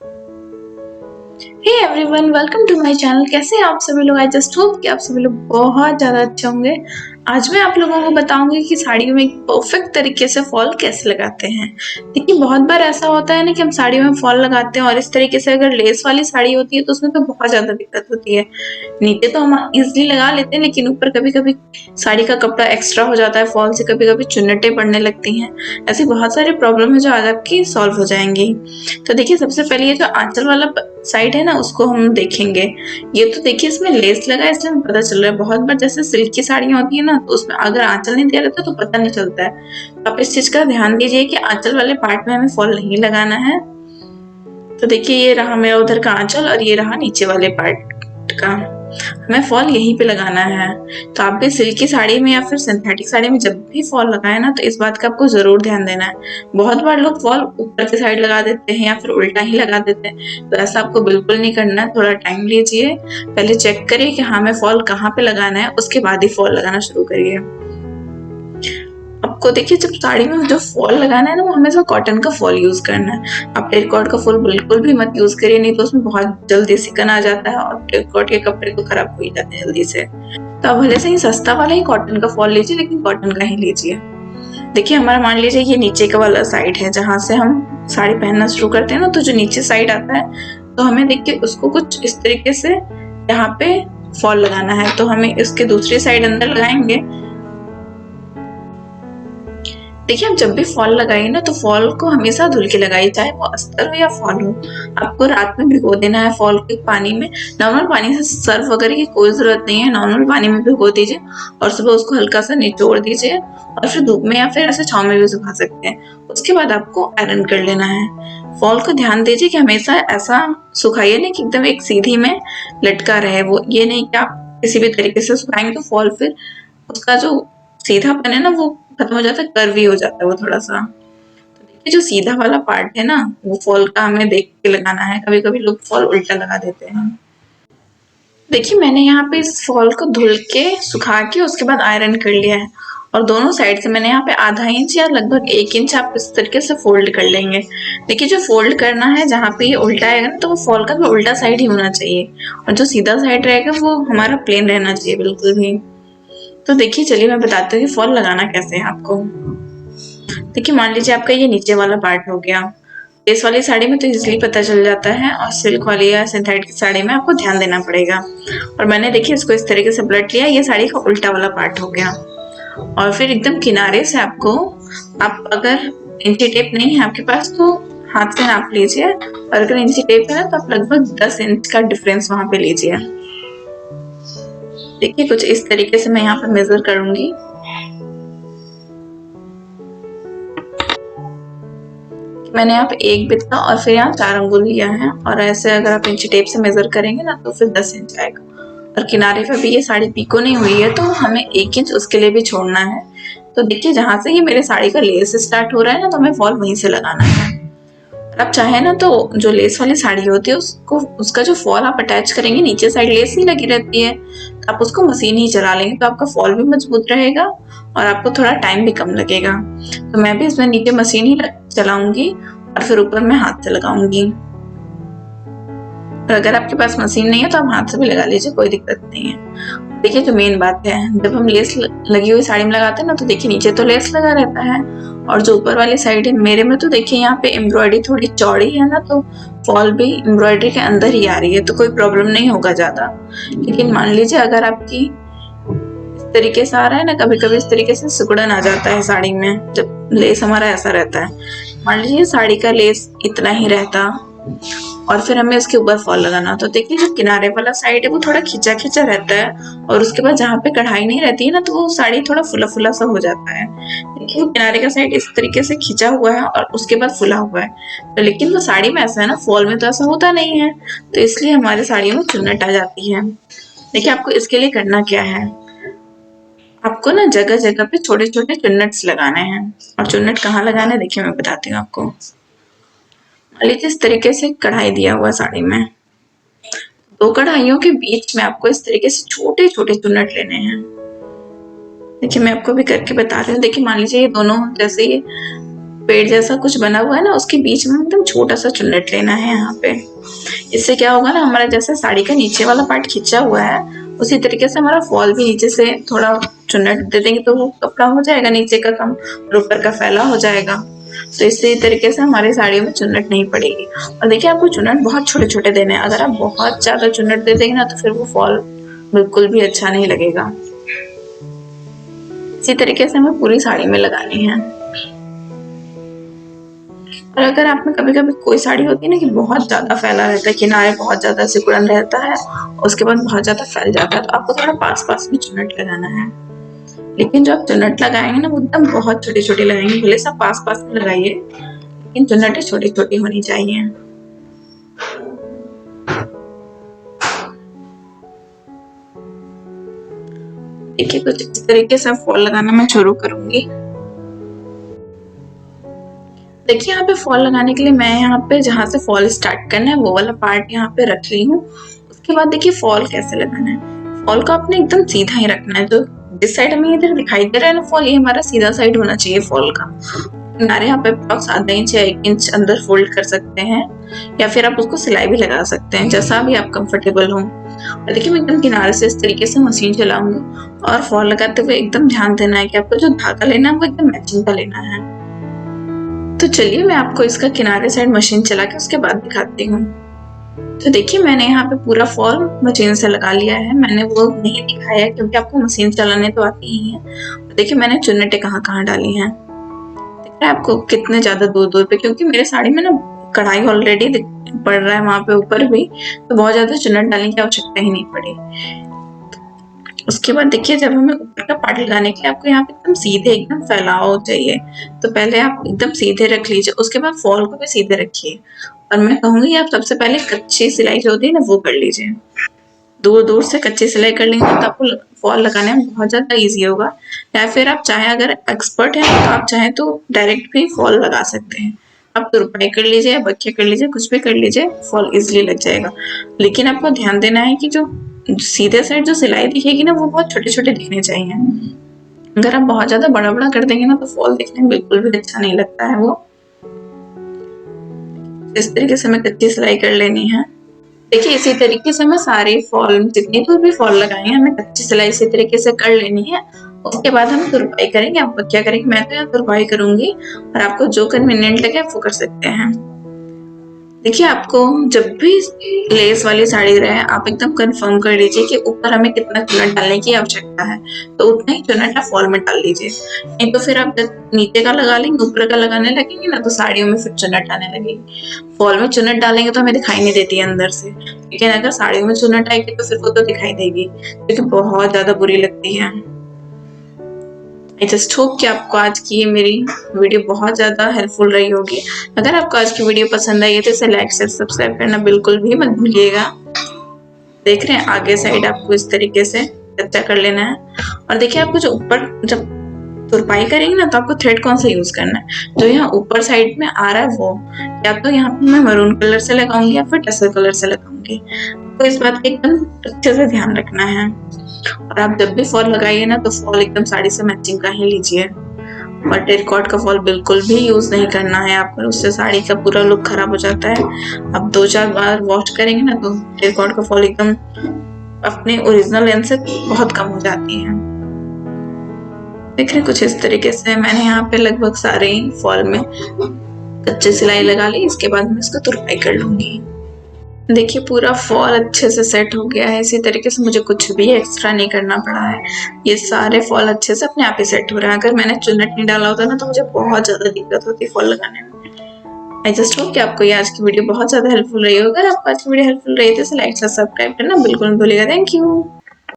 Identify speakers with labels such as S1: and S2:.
S1: Hey everyone, welcome to my channel. कैसे हैं आप सभी लोग? आई जस्ट होप कि आप सभी लोग बहुत ज़्यादा अच्छे होंगे। आज मैं आप लोगों को बताऊंगी कि साड़ियों में एक परफेक्ट तरीके से फॉल कैसे लगाते हैं। देखिए, बहुत बार ऐसा होता है ना कि हम साड़ियों में फॉल लगाते हैं और इस तरीके से अगर लेस वाली साड़ी होती है तो उसमें तो बहुत ज़्यादा दिक्कत होती है। नीचे तो हम इजीली लगा लेते हैं, लेकिन ऊपर कभी-कभी साड़ी का कपड़ा एक्स्ट्रा हो जाता है फॉल से, कभी-कभी चुन्नटें पड़ने लगती हैं। ऐसी बहुत सारी प्रॉब्लम है जो आज आपकी सॉल्व हो जाएंगी। तो देखिए, सबसे पहले ये जो आंचल वाला साइड है ना, उसको हम देखेंगे। ये तो देखिए, इसमें लेस लगा है, इसलिए हमें पता चल रहा है। बहुत बार जैसे सिल्क की साड़ियाँ होती है ना, तो उसमें अगर आंचल नहीं दिया रहता तो पता नहीं चलता है। तो आप इस चीज़ का ध्यान दीजिए कि आंचल वाले पार्ट में हमें फॉल नहीं लगाना है। तो देखिए, ये रहा मेरा उधर का आंचल और ये रहा नीचे वाले पार्ट का। हमें फॉल यहीं पे लगाना है। तो आप भी सिल्क की साड़ी में या फिर सिंथेटिक साड़ी में जब भी फॉल लगाए ना, तो इस बात का आपको जरूर ध्यान देना है। बहुत बार लोग फॉल ऊपर की साइड लगा देते हैं या फिर उल्टा ही लगा देते हैं, तो ऐसा आपको बिल्कुल नहीं करना है। थोड़ा टाइम लीजिए, पहले चेक करिए कि हाँ, हमें फॉल कहाँ पे लगाना है, उसके बाद ही फॉल लगाना शुरू करिए। आपको देखिए, जब साड़ी में जो फॉल लगाना है ना, वो हमेशा कॉटन का फॉल यूज करना है। आप टेरिकॉट का फॉल बिल्कुल भी मत यूज करिए, नहीं तो उसमें बहुत जल्दी सिकन आ जाता है और टेरिकॉट के कपड़े तो खराब हो ही जाते हैं जल्दी से। तो आप भले से ही सस्ता वाला ही कॉटन का फॉल लीजिए, लेकिन कॉटन का ही लीजिए। देखिए, हमारा मान लीजिए ये नीचे का वाला साइड है जहाँ से हम साड़ी पहनना शुरू करते हैं ना, तो जो नीचे साइड आता है, तो हमें देखिए उसको कुछ इस तरीके से यहाँ पे फॉल लगाना है। तो हमें इसके दूसरी साइड अंदर लगाएंगे। देखिए, आप जब भी फॉल लगाइए ना, तो फॉल को हमेशा धुल के लगाइए, चाहे वो अस्तर हो या फॉल हो। आपको रात में भिगो देना है फॉल को पानी में। नॉर्मल पानी से सर्फ वगैरह की कोई जरूरत नहीं है, नॉर्मल पानी में भिगो दीजिए और सुबह उसको हल्का सा निचोड़ दीजिए और फिर धूप में या फिर ऐसे छांव में भी सुखा सकते हैं। उसके बाद आपको आयरन कर लेना है। फॉल को ध्यान दीजिए कि हमेशा ऐसा सुखाइए नहीं कि एकदम एक सीधी में लटका रहे। वो ये नहीं कि आप किसी भी तरीके से सुखाएंगे तो फॉल फिर उसका जो सीधापन है ना, वो खत्म हो जाता है, कर्वी हो जाता है वो थोड़ा सा। तो देखिए, जो सीधा वाला पार्ट है ना, वो फॉल का हमें देख के लगाना है। कभी कभी लोग फॉल उल्टा लगा देते हैं। देखिए, मैंने यहाँ पे इस फॉल को धुल के सुखा के उसके बाद आयरन कर लिया है और दोनों साइड से मैंने यहाँ पे आधा इंच या लगभग 1 इंच आप इस तरीके से फोल्ड कर लेंगे। देखिए, जो फोल्ड करना है जहाँ पे ये उल्टा आएगा ना, तो वो फॉल का भी उल्टा साइड ही होना चाहिए और जो सीधा साइड रहेगा वो हमारा प्लेन रहना चाहिए बिल्कुल भी। तो देखिए, चलिए मैं बताती हूँ कि फॉल लगाना कैसे है आपको। देखिए, मान लीजिए आपका ये नीचे वाला पार्ट हो गया। लेस वाली साड़ी में तो इजीली पता चल जाता है और सिल्क वाली या सिंथेटिक साड़ी में आपको ध्यान देना पड़ेगा। और मैंने देखिए इसको इस तरीके से पलट लिया, ये साड़ी का उल्टा वाला पार्ट हो गया। और फिर एकदम किनारे से आपको, आप अगर इंची टेप नहीं है आपके पास तो हाथ से नाप लीजिए, और अगर इंची टेप है ना तो आप लगभग 10 इंच का डिफरेंस वहां पे लीजिए। देखिए, कुछ इस तरीके से मैं यहाँ पे मेजर करूंगी। मैंने यहाँ पे 1 बित्ता और फिर यहाँ 4 अंगुल लिया है, और ऐसे अगर आप इंची टेप से मेजर करेंगे ना तो फिर 10 इंच आएगा। और किनारे पे भी ये साड़ी पीको नहीं हुई है, तो हमें 1 इंच उसके लिए भी छोड़ना है। तो देखिए, जहां से ये मेरे साड़ी का लेस स्टार्ट हो रहा है ना, तो हमें फॉल वहीं से लगाना है। आप चाहे ना तो जो लेस वाली साड़ी होती है उसको, उसका जो फॉल आप अटैच करेंगे, नीचे साइड लेस ही लगी रहती है, तो आप उसको मशीन ही चला लेंगे तो आपका फॉल भी मजबूत रहेगा और आपको थोड़ा टाइम भी कम लगेगा। तो मैं भी इसमें नीचे मशीन ही चलाऊंगी और फिर ऊपर मैं हाथ से लगाऊंगी। और अगर आपके पास मशीन नहीं है तो आप हाथ से भी लगा लीजिए, कोई दिक्कत नहीं है। देखिए, जो मेन बात है, जब हम लेस लगी हुई साड़ी में लगाते हैं ना, तो देखिए नीचे तो लेस लगा रहता है और जो ऊपर वाली साइड है मेरे में, तो देखिए यहाँ पे एम्ब्रॉयडरी थोड़ी चौड़ी है ना, तो फॉल भी एम्ब्रॉयडरी के अंदर ही आ रही है, तो कोई प्रॉब्लम नहीं होगा ज्यादा। लेकिन मान लीजिए अगर आपकी इस तरीके से आ रहा है ना, कभी कभी इस तरीके से सिकुड़न आ जाता है साड़ी में, जब लेस हमारा ऐसा रहता है। मान लीजिए साड़ी का लेस इतना ही रहता और फिर हमें इसके ऊपर फॉल लगाना, तो देखिए जो किनारे वाला साइड है वो थोड़ा खिंचा खिंचा रहता है, और उसके बाद जहाँ पे कढ़ाई नहीं रहती है ना, तो वो साड़ी थोड़ा फुला फुला सा हो जाता है। देखिए, वो किनारे का साइड इस तरीके से खिंचा हुआ है और उसके बाद फुला हुआ है। तो लेकिन वो साड़ी में ऐसा है ना, फॉल में तो ऐसा होता नहीं है, तो इसलिए हमारे साड़ियों में चुन्नट आ जाती है। देखिए, आपको इसके लिए करना क्या है, आपको ना जगह जगह पे छोटे छोटे चुन्नट्स लगाने हैं। और चुन्नट कहाँ लगाना है, देखिए मैं बताती हूँ आपको। मान लीजिए इस तरीके से कढ़ाई दिया हुआ साड़ी में, 2 कढ़ाइयों के बीच में आपको इस तरीके से छोटे छोटे चुन्नट लेने हैं। देखिए, मैं आपको भी करके बता रही हूँ। देखिए, मान लीजिए ये दोनों, जैसे ये पेड़ जैसा कुछ बना हुआ है ना, उसके बीच में एकदम छोटा सा चुन्नट लेना है यहाँ पे। इससे क्या होगा ना, हमारा जैसे साड़ी का नीचे वाला पार्ट खिंचा हुआ है, उसी तरीके से हमारा फॉल भी नीचे से थोड़ा चुन्नट दे देंगे तो वो कपड़ा हो जाएगा नीचे का कम और ऊपर का फैला हो जाएगा। तो इसी तरीके से हमारी साड़ियों में चुन्नट नहीं पड़ेगी। और देखिए आपको चुन्नट बहुत छोटे छोटे देने हैं। अगर आप बहुत ज्यादा चुन्नट दे देंगे ना तो फिर वो फॉल बिल्कुल भी अच्छा नहीं लगेगा। इसी तरीके से हमें पूरी साड़ी में लगानी है। और अगर आप में कभी कभी कोई साड़ी होती है ना कि बहुत ज्यादा फैला रहता है, किनारे बहुत ज्यादा सिकुड़न रहता है, उसके बाद बहुत ज्यादा फैल जाता है, तो आपको थोड़ा पास पास में चुन्नट लगाना है। लेकिन जो आप चुन्नट लगाएंगे ना वो एकदम बहुत छोटी छोटी लगाएंगे, भले से आप पास पास में लगाइए, लेकिन चुन्नटें छोटी छोटी होनी चाहिए। देखिए कुछ इस तरीके से फॉल लगाना मैं शुरू करूंगी। देखिए यहाँ पे फॉल लगाने के लिए मैं यहाँ पे जहाँ से फॉल स्टार्ट करना है वो वाला पार्ट यहाँ पे रख ली हूँ। उसके बाद देखिए फॉल कैसे लगाना है। फॉल को आपने एकदम सीधा ही रखना है, जो जिस साइड हमें इधर दिखाई दे रहा है ना फॉल, ये हमारा सीधा साइड होना चाहिए फॉल का। किनारे यहाँ पे अप्रॉक्स आधा इंच या 1 इंच अंदर फोल्ड कर सकते हैं, या फिर आप उसको सिलाई भी लगा सकते हैं, जैसा भी आप कंफर्टेबल हो। और देखिए मैं एकदम किनारे से इस तरीके से मशीन चलाऊंगी और फॉल लगाते हुए एकदम ध्यान देना है कि आपको जो धागा लेना है वो एकदम मैचिंग का लेना है। तो चलिए मैं आपको इसका किनारे साइड मशीन चला के उसके बाद दिखाती हूँ। तो देखिए मैंने यहाँ पे पूरा फॉल मशीन से लगा लिया है। मैंने वो नहीं दिखाया क्योंकि आपको मशीन चलाने तो आती ही है। तो देखिए मैंने चुन्नटें कहाँ कहाँ डाली हैं, दिख रहा है आपको कितने ज्यादा दूर दूर पे, क्योंकि मेरे साड़ी में ना कढ़ाई ऑलरेडी पड़ रहा है वहां पे ऊपर भी, तो बहुत ज्यादा चुन्नट डालने की आवश्यकता ही नहीं पड़ी। उसके बाद देखिए जब हमें ऊपर का पार्ट लगाने के लिए आपको यहाँ पे एकदम सीधे एकदम फैलाव चाहिए, तो पहले आप एकदम सीधे रख लीजिए, उसके बाद फॉल को भी सीधे रखिए। और मैं कहूंगी आप सबसे पहले कच्ची सिलाई जो होती है ना वो कर लीजिए। दूर दूर से कच्ची सिलाई कर लेंगे तो आपको फॉल लगाने में बहुत ज्यादा इजी होगा। या फिर आप चाहे अगर एक्सपर्ट हैं तो आप चाहे तो डायरेक्ट भी फॉल लगा सकते हैं। आप तुरपाई कर लीजिए या बक्खे कर लीजिए, कुछ भी कर लीजिए, फॉल इजिली लग जाएगा। लेकिन आपको ध्यान देना है कि जो सीधे साइड जो सिलाई दिखेगी ना वो बहुत छोटे छोटे दिखने चाहिए। अगर आप बहुत ज्यादा बड़ा बड़ा कर देंगे ना तो फॉल दिखने में बिल्कुल भी अच्छा नहीं लगता है। वो इस तरीके से हमें कच्ची सिलाई कर लेनी है। देखिए इसी तरीके से हमें सारे फॉल जितनी दूर भी फॉल लगाए हैं हमें कच्ची सिलाई इसी तरीके से कर लेनी है। उसके बाद हम तुरपाई करेंगे। आप क्या करेंगे, मैं तो यहाँ तुरपाई करूंगी और आपको जो कन्वीनियंट लगे वो कर सकते हैं। देखिए आपको जब भी लेस वाली साड़ी रहे आप एकदम कंफर्म कर लीजिए कि ऊपर हमें कितना चुन्नट डालने की आवश्यकता है, तो उतना ही चुन्नट आप फॉल में डाल लीजिए। नहीं तो फिर आप नीचे का लगा लेंगे ऊपर का लगाने लगेंगे ना तो साड़ियों में फिर चुन्नट आने लगेगी। फॉल में चुन्नट डालेंगे तो हमें दिखाई नहीं देती है अंदर से, लेकिन अगर साड़ियों में चुन्नट आएगी तो फिर वो तो दिखाई देगी, क्योंकि बहुत ज्यादा बुरी लगती है। आई जस्ट होप कि आपको आज की ये मेरी वीडियो बहुत ज़्यादा हेल्पफुल रही होगी। अगर आपको आज की वीडियो पसंद आई है तो इसे लाइक शेयर सब्सक्राइब करना बिल्कुल भी मत भूलिएगा। देख रहे हैं आगे साइड आपको इस तरीके से कच्चा कर लेना है। और देखिए आपको जो ऊपर जब तुरपाई करेंगे ना तो आपको थ्रेड कौन सा यूज करना है, जो यहाँ ऊपर साइड में आ रहा है वो, या तो यहाँ पे मैं मरून कलर से लगाऊंगी या फिर टसर कलर से लगाऊंगी। तो इस बात का एकदम अच्छे से ध्यान रखना है। और आप जब भी फॉल लगाइए ना तो फॉल एकदम साड़ी से मैचिंग का ही लीजिए। और टेरिकॉट का फॉल बिल्कुल भी यूज नहीं करना है आप, उससे साड़ी का पूरा लुक खराब हो जाता है। आप 2-4 बार वॉश करेंगे ना तो टेरिकॉट का फॉल एकदम अपने ओरिजिनल लेंथ से बहुत कम हो जाती है। देख रहे कुछ इस तरीके से मैंने यहाँ पे लगभग सारे फॉल में कच्चे सिलाई लगा ली। इसके बाद मैं इसको तुरपाई कर लूंगी। देखिए पूरा फॉल अच्छे से सेट हो गया है। इसी तरीके से मुझे कुछ भी एक्स्ट्रा नहीं करना पड़ा है। ये सारे फॉल अच्छे से अपने आप ही सेट हो रहे हैं। अगर मैंने चुन्नट नहीं डाला होता ना तो मुझे बहुत ज्यादा दिक्कत होती फॉल लगाने में। आई जस्ट होप कि आपको ये आज की वीडियो बहुत ज्यादा हेल्पफुल रही होगी। अगर आपको आज की वीडियो हेल्पफुल रही तो इसे लाइक सब्सक्राइब करना बिल्कुल मत भूलिएगा। Thank you.